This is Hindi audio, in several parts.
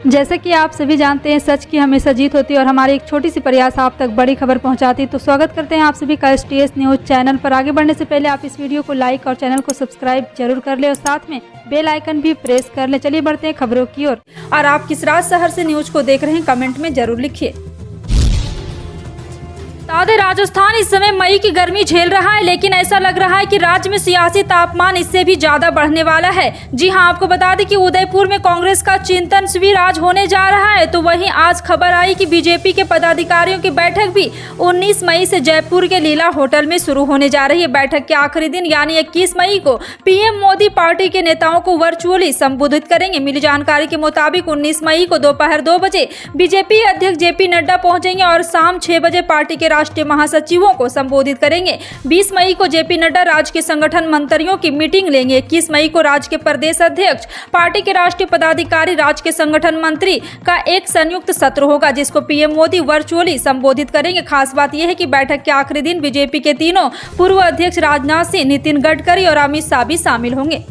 जैसे कि आप सभी जानते हैं, सच की हमेशा जीत होती है और हमारी एक छोटी सी प्रयास आप तक बड़ी खबर पहुंचाती है। तो स्वागत करते हैं आप सभी का STS न्यूज़ चैनल पर। आगे बढ़ने से पहले आप इस वीडियो को लाइक और चैनल को सब्सक्राइब जरूर कर ले और साथ में बेल आइकन भी प्रेस कर ले। चलिए बढ़ते हैं खबरों की ओर। और आप किस राज शहर से न्यूज को देख रहे हैं, कमेंट में जरूर लिखिए। राजस्थान इस समय मई की गर्मी झेल रहा है, लेकिन ऐसा लग रहा है कि राज्य में सियासी तापमान इससे भी ज्यादा बढ़ने वाला है। जी हां, आपको बता दें कि उदयपुर में कांग्रेस का चिंतन शिविर आज होने जा रहा है। तो वहीं आज खबर आई कि बीजेपी के पदाधिकारियों की बैठक भी 19 मई से जयपुर के लीला होटल में शुरू होने जा रही है। बैठक के आखिरी दिन यानी 21 मई को पीएम मोदी पार्टी के नेताओं को वर्चुअली संबोधित करेंगे। मिली जानकारी के मुताबिक 19 मई को दोपहर 2 बजे बीजेपी अध्यक्ष JP नड्डा पहुंचेंगे और शाम 6 बजे पार्टी के राष्ट्रीय महासचिवों को संबोधित करेंगे। 20 मई को JP नड्डा राज्य के संगठन मंत्रियों की मीटिंग लेंगे। 21 मई को राज्य के प्रदेश अध्यक्ष, पार्टी के राष्ट्रीय पदाधिकारी, राज्य के संगठन मंत्री का एक संयुक्त सत्र होगा, जिसको पीएम मोदी वर्चुअली संबोधित करेंगे। खास बात यह है कि बैठक के आखिरी दिन बीजेपी के तीनों पूर्व अध्यक्ष राजनाथ सिंह, नितिन गडकरी और अमित शाह भी शामिल होंगे।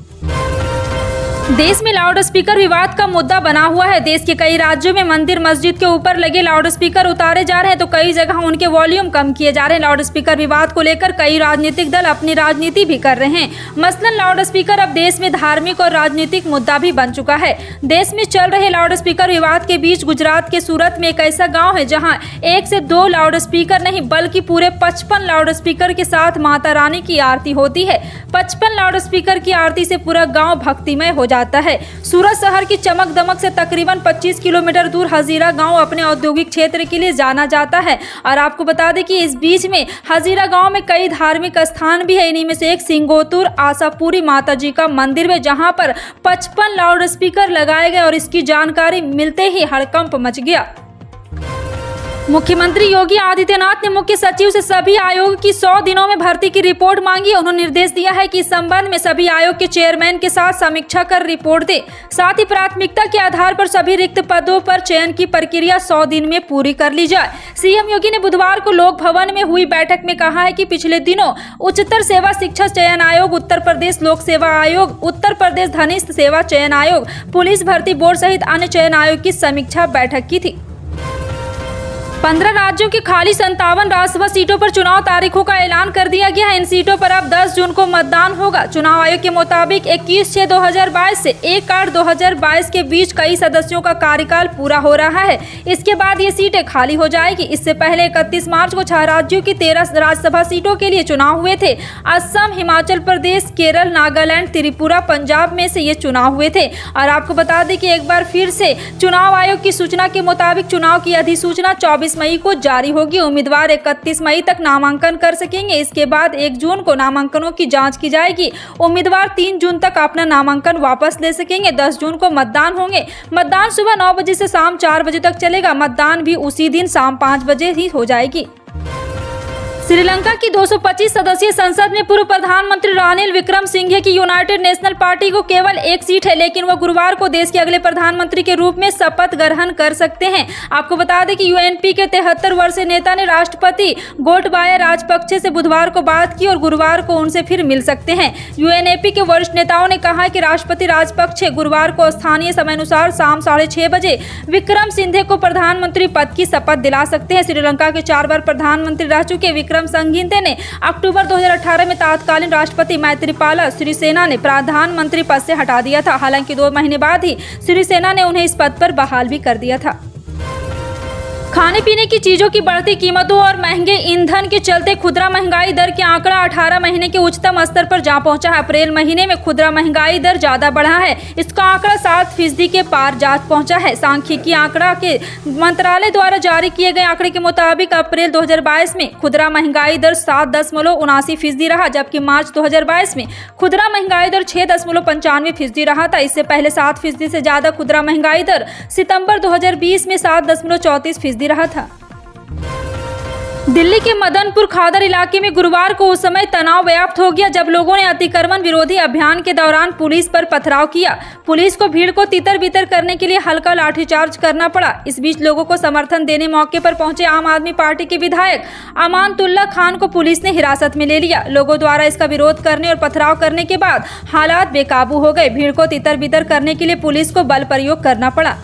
देश में लाउड स्पीकर विवाद का मुद्दा बना हुआ है। देश के कई राज्यों में मंदिर मस्जिद के ऊपर लगे लाउड स्पीकर उतारे जा रहे हैं, तो कई जगह उनके वॉल्यूम कम किए जा रहे हैं। लाउड स्पीकर विवाद को लेकर कई राजनीतिक दल अपनी राजनीति भी कर रहे हैं। मसलन लाउड स्पीकर अब देश में धार्मिक और राजनीतिक मुद्दा भी बन चुका है। देश में चल रहे लाउड स्पीकर विवाद के बीच गुजरात के सूरत में एक ऐसा गाँव है जहाँ 1 से 2 लाउड स्पीकर नहीं बल्कि पूरे 55 लाउड स्पीकर के साथ माता रानी की आरती होती है। 55 लाउड स्पीकर की आरती से पूरा गाँव भक्तिमय हो जाता है। सूरत शहर की चमक दमक से तकरीबन 25 किलोमीटर दूर हजीरा गांव अपने औद्योगिक क्षेत्र के लिए जाना जाता है। और आपको बता दें कि इस बीच में हजीरा गांव में कई धार्मिक स्थान भी है। इन्हीं में से एक सिंगोतुर आशापुरी माता जी का मंदिर है, जहां पर 55 लाउड स्पीकर लगाए गए और इसकी जानकारी मिलते ही हड़कंप मच गया। मुख्यमंत्री योगी आदित्यनाथ ने मुख्य सचिव से सभी आयोग की 100 दिनों में भर्ती की रिपोर्ट मांगी। उन्होंने निर्देश दिया है कि इस संबंध में सभी आयोग के चेयरमैन के साथ समीक्षा कर रिपोर्ट दे। साथ ही प्राथमिकता के आधार पर सभी रिक्त पदों पर चयन की प्रक्रिया 100 दिन में पूरी कर ली जाए। सीएम योगी ने बुधवार को लोक भवन में हुई बैठक में कहा है कि पिछले दिनों उच्चतर सेवा शिक्षा चयन आयोग, उत्तर प्रदेश लोक सेवा आयोग, उत्तर प्रदेश धनिष्ठ सेवा चयन आयोग, पुलिस भर्ती बोर्ड सहित अन्य चयन आयोग की समीक्षा बैठक की थी। 15 राज्यों की खाली 57 राज्यसभा सीटों पर चुनाव तारीखों का ऐलान कर दिया गया है। इन सीटों पर अब 10 जून को मतदान होगा। चुनाव आयोग के मुताबिक 21/6/2022 से 1/8/2022 के बीच कई सदस्यों का कार्यकाल पूरा हो रहा है। इसके बाद ये सीटें खाली हो जाएगी। इससे पहले 31 मार्च को 6 राज्यों की 13 राज्यसभा सीटों के लिए चुनाव हुए थे। असम, हिमाचल प्रदेश, केरल, नागालैंड, त्रिपुरा, पंजाब में से ये चुनाव हुए थे। और आपको बता दें कि एक बार फिर से चुनाव आयोग की सूचना के मुताबिक चुनाव की अधिसूचना 24 मई को जारी होगी। उम्मीदवार 31 मई तक नामांकन कर सकेंगे। इसके बाद 1 जून को नामांकनों की जांच की जाएगी। उम्मीदवार 3 जून तक अपना नामांकन वापस ले सकेंगे। 10 जून को मतदान होंगे। मतदान सुबह 9 बजे से शाम 4 बजे तक चलेगा। मतदान भी उसी दिन शाम 5 बजे ही हो जाएगी। श्रीलंका की 225 सदस्यीय संसद में पूर्व प्रधानमंत्री रानिल विक्रमसिंघे की यूनाइटेड नेशनल पार्टी को केवल 1 सीट है, लेकिन वह गुरुवार को देश के अगले प्रधानमंत्री के रूप में शपथ ग्रहण कर सकते हैं। आपको बता दें कि UNP के 73 वर्षीय नेता ने राष्ट्रपति गोटबाया राजपक्षे से बुधवार को बात की और गुरुवार को उनसे फिर मिल सकते हैं। UNP के वरिष्ठ नेताओं ने कहा कि राष्ट्रपति राजपक्षे गुरुवार को स्थानीय समय अनुसार शाम 6:30 बजे विक्रमसिंघे को प्रधानमंत्री पद की शपथ दिला सकते हैं। श्रीलंका के 4 बार प्रधानमंत्री रह चुके विक्रमसिंघे ने अक्टूबर 2018 में तत्कालीन राष्ट्रपति मैत्रीपाला सिरिसेना ने प्रधानमंत्री पद से हटा दिया था। हालांकि 2 महीने बाद ही सिरिसेना ने उन्हें इस पद पर बहाल भी कर दिया था। खाने पीने की चीजों की बढ़ती कीमतों और महंगे ईंधन के चलते खुदरा महंगाई दर के आंकड़ा 18 महीने के उच्चतम स्तर पर जा पहुंचा है। अप्रैल महीने में खुदरा महंगाई दर ज्यादा बढ़ा है। इसका आंकड़ा 7% के पार जा पहुंचा है। सांख्यिकी आंकड़ा के मंत्रालय द्वारा जारी किए गए आंकड़े के मुताबिक अप्रैल 2022 में खुदरा महंगाई दर 7.79% रहा, जबकि मार्च 2022 में खुदरा महंगाई दर 6.95% रहा था। इससे पहले 7% से ज्यादा खुदरा महंगाई दर सितंबर 2020 में 7.34% रहा था। दिल्ली के मदनपुर खादर इलाके में गुरुवार को उस समय तनाव व्याप्त हो गया जब लोगों ने अतिक्रमण विरोधी अभियान के दौरान पुलिस पर पथराव किया। पुलिस को भीड़ को तितर-बितर करने के लिए हल्का लाठीचार्ज करना पड़ा। इस बीच लोगों को समर्थन देने मौके पर पहुंचे आम आदमी पार्टी के विधायक अमानतुल्लाह खान को पुलिस ने हिरासत में ले लिया। लोगों द्वारा इसका विरोध करने और पथराव करने के बाद हालात बेकाबू हो गए। भीड़ को तितर-बितर करने के लिए पुलिस को बल प्रयोग करना पड़ा।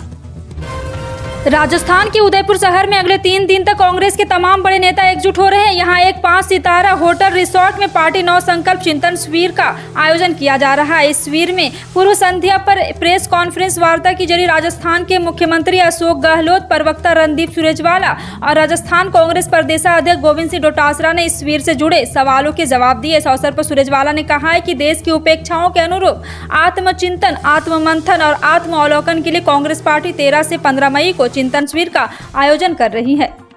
राजस्थान के उदयपुर शहर में अगले 3 दिन तक कांग्रेस के तमाम बड़े नेता एकजुट हो रहे हैं। यहां एक 5 सितारा होटल रिसोर्ट में पार्टी नव संकल्प चिंतन शिविर का आयोजन किया जा रहा है। इस शिविर में पूर्व संध्या पर प्रेस कॉन्फ्रेंस वार्ता की जरिए राजस्थान के मुख्यमंत्री अशोक गहलोत, प्रवक्ता रणदीप सुरजेवाला और राजस्थान कांग्रेस प्रदेशाध्यक्ष गोविंद सिंह डोटासरा ने इस शिविर से जुड़े सवालों के जवाब दिए। इस अवसर पर सुरजेवाला ने कहा है कि देश की उपेक्षाओं के अनुरूप आत्मचिंतन, आत्ममंथन और आत्मावलोकन के लिए कांग्रेस पार्टी 13 से 15 मई को चिंतन शिविर का आयोजन कर रही है।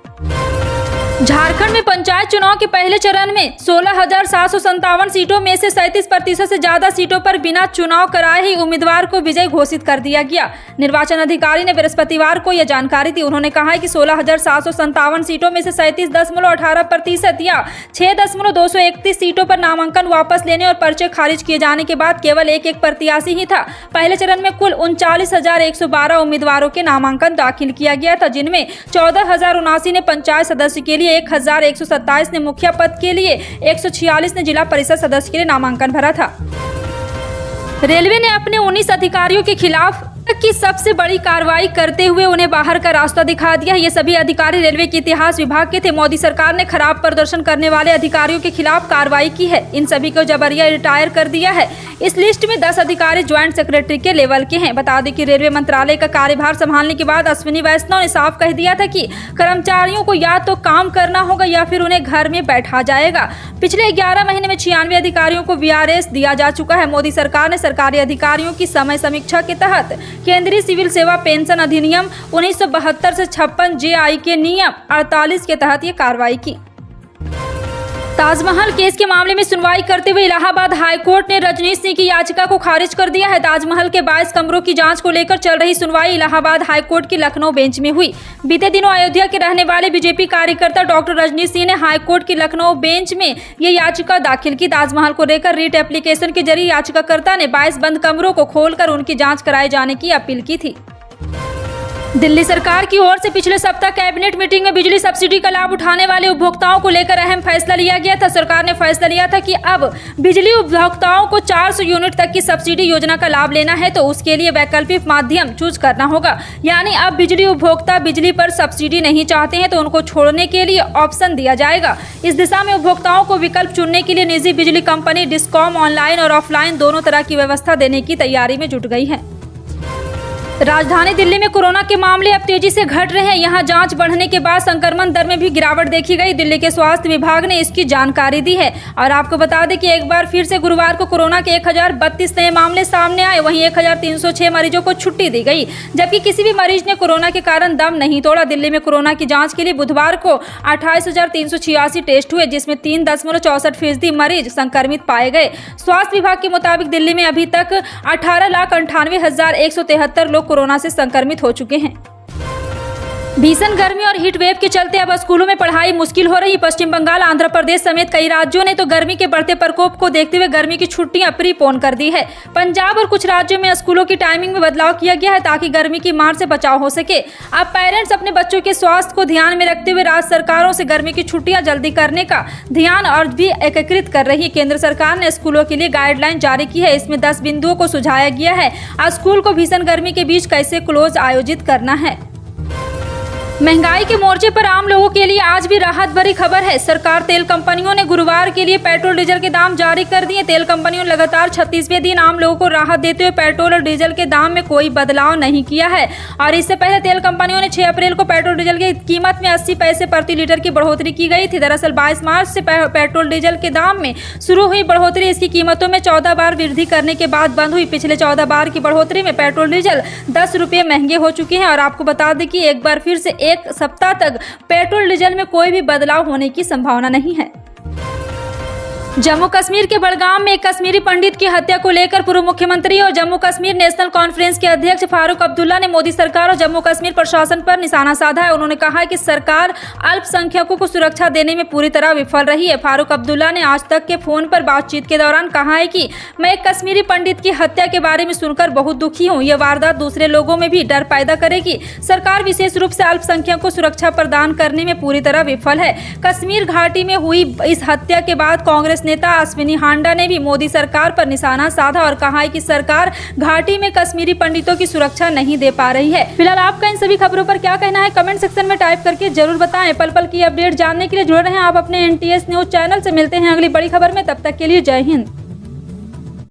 झारखंड में पंचायत चुनाव के पहले चरण में 16,757 सीटों में से 37% से ज्यादा सीटों पर बिना चुनाव कराए ही उम्मीदवार को विजयी घोषित कर दिया गया। निर्वाचन अधिकारी ने बृहस्पतिवार को यह जानकारी दी। उन्होंने कहा है कि 16,757 सीटों में से 37.18% या 6,231 सीटों पर नामांकन वापस लेने और पर्चे खारिज किए जाने के बाद केवल एक प्रत्याशी ही था। पहले चरण में कुल 39,112 उम्मीदवारों के नामांकन दाखिल किया गया था, जिनमें 14,079 ने पंचायत सदस्य के लिए, 1,127 ने मुखिया पद के लिए, 146 ने जिला परिषद सदस्य के लिए नामांकन भरा था। रेलवे ने अपने 19 अधिकारियों के खिलाफ की सबसे बड़ी कार्रवाई करते हुए उन्हें बाहर का रास्ता दिखा दिया। ये सभी अधिकारी रेलवे के इतिहास विभाग के थे। मोदी सरकार ने खराब प्रदर्शन करने वाले अधिकारियों के खिलाफ कार्रवाई की है। इन सभी को जबरिया रिटायर कर दिया है। इस लिस्ट में 10 अधिकारी ज्वाइंट सेक्रेटरी के लेवल के हैं। बता दें कि रेलवे मंत्रालय का कार्यभार संभालने के बाद अश्विनी वैष्णव ने साफ कह दिया था कि कर्मचारियों को या तो काम करना होगा या फिर उन्हें घर में बैठा जाएगा। पिछले 11 महीने में 96 अधिकारियों को VRS दिया जा चुका है। मोदी सरकार ने सरकारी अधिकारियों की समय समीक्षा के तहत केंद्रीय सिविल सेवा पेंशन अधिनियम 1972 से 56 JI के नियम 48 के तहत ये कार्रवाई की। ताजमहल केस के मामले में सुनवाई करते हुए इलाहाबाद हाईकोर्ट ने रजनीश सिंह की याचिका को खारिज कर दिया है। ताजमहल के 22 कमरों की जांच को लेकर चल रही सुनवाई इलाहाबाद हाईकोर्ट की लखनऊ बेंच में हुई। बीते दिनों अयोध्या के रहने वाले बीजेपी कार्यकर्ता डॉक्टर रजनीश सिंह ने हाईकोर्ट की लखनऊ बेंच में ये याचिका दाखिल की। ताजमहल को लेकर रीट एप्लीकेशन के जरिए याचिकाकर्ता ने 22 बंद कमरों को खोलकर उनकी जाँच कराए जाने की अपील की थी। दिल्ली सरकार की ओर से पिछले सप्ताह कैबिनेट मीटिंग में बिजली सब्सिडी का लाभ उठाने वाले उपभोक्ताओं को लेकर अहम फैसला लिया गया था। सरकार ने फैसला लिया था कि अब बिजली उपभोक्ताओं को 400 यूनिट तक की सब्सिडी योजना का लाभ लेना है तो उसके लिए वैकल्पिक माध्यम चूज करना होगा। यानी अब बिजली उपभोक्ता बिजली पर सब्सिडी नहीं चाहते हैं तो उनको छोड़ने के लिए ऑप्शन दिया जाएगा। इस दिशा में उपभोक्ताओं को विकल्प चुनने के लिए निजी बिजली कंपनी डिस्कॉम ऑनलाइन और ऑफलाइन दोनों तरह की व्यवस्था देने की तैयारी में जुट गई है। राजधानी दिल्ली में कोरोना के मामले अब तेजी से घट रहे हैं। यहां जांच बढ़ने के बाद संक्रमण दर में भी गिरावट देखी गई। दिल्ली के स्वास्थ्य विभाग ने इसकी जानकारी दी है। और आपको बता दें कि एक बार फिर से गुरुवार को कोरोना के 1032 नए मामले सामने आए। वहीं 1306 मरीजों को छुट्टी दी गई, जबकि किसी भी मरीज ने कोरोना के कारण दम नहीं तोड़ा। दिल्ली में कोरोना की जाँच के लिए बुधवार को 28,386 टेस्ट हुए, जिसमें 3.64% मरीज संक्रमित पाए गए। स्वास्थ्य विभाग के मुताबिक दिल्ली में अभी तक 18,98,173 लोग कोरोना से संक्रमित हो चुके हैं। भीषण गर्मी और हीट वेव के चलते अब स्कूलों में पढ़ाई मुश्किल हो रही। पश्चिम बंगाल, आंध्र प्रदेश समेत कई राज्यों ने तो गर्मी के बढ़ते प्रकोप को देखते हुए गर्मी की छुट्टियां प्रीपोन कर दी है। पंजाब और कुछ राज्यों में स्कूलों की टाइमिंग में बदलाव किया गया है ताकि गर्मी की मार से बचाव हो सके। अब पेरेंट्स अपने बच्चों के स्वास्थ्य को ध्यान में रखते हुए राज्य सरकारों से गर्मी की छुट्टियां जल्दी करने का ध्यान और भी एकीकृत कर रही है। केंद्र सरकार ने स्कूलों के लिए गाइडलाइन जारी की है। इसमें 10 बिंदुओं को सुझाया गया है। स्कूल को भीषण गर्मी के बीच कैसे क्लोज आयोजित करना है। महंगाई के मोर्चे पर आम लोगों के लिए आज भी राहत भरी खबर है। सरकार तेल कंपनियों ने गुरुवार के लिए पेट्रोल डीजल के दाम जारी कर दिए। तेल कंपनियों ने लगातार 36वें दिन आम लोगों को राहत देते हुए पेट्रोल और डीजल के दाम में कोई बदलाव नहीं किया है। और इससे पहले तेल कंपनियों ने 6 अप्रैल को पेट्रोल डीजल की कीमत में 80 पैसे प्रति लीटर की बढ़ोतरी की गई थी। दरअसल 22 मार्च से पेट्रोल डीजल के दाम में शुरू हुई बढ़ोतरी इसकी कीमतों में 14 बार वृद्धि करने के बाद बंद हुई। पिछले 14 बार की बढ़ोतरी में पेट्रोल डीजल 10 रुपये महंगे हो चुके हैं। और आपको बता दें कि एक बार फिर से एक सप्ताह तक पेट्रोल डीजल में कोई भी बदलाव होने की संभावना नहीं है। जम्मू कश्मीर के बड़गाम में एक कश्मीरी पंडित की हत्या को लेकर पूर्व मुख्यमंत्री और जम्मू कश्मीर नेशनल कॉन्फ्रेंस के अध्यक्ष फारूक अब्दुल्ला ने मोदी सरकार और जम्मू कश्मीर प्रशासन पर निशाना साधा है। उन्होंने कहा है कि सरकार अल्पसंख्यकों को सुरक्षा देने में पूरी तरह विफल रही है। फारूक अब्दुल्ला ने आज तक के फोन पर बातचीत के दौरान कहा है कि मैं एक कश्मीरी पंडित की हत्या के बारे में सुनकर बहुत दुखी हूँ। यह वारदात दूसरे लोगों में भी डर पैदा करेगी। सरकार विशेष रूप से अल्पसंख्यकों को सुरक्षा प्रदान करने में पूरी तरह विफल है। कश्मीर घाटी में हुई इस हत्या के बाद कांग्रेस नेता अश्विनी हांडा ने भी मोदी सरकार पर निशाना साधा और कहा है कि सरकार घाटी में कश्मीरी पंडितों की सुरक्षा नहीं दे पा रही है। फिलहाल आपका इन सभी खबरों पर क्या कहना है, कमेंट सेक्शन में टाइप करके जरूर बताएं। पल पल की अपडेट जानने के लिए जुड़े रहें आप अपने NTS न्यूज चैनल से। मिलते हैं अगली बड़ी खबर में, तब तक के लिए जय हिंद।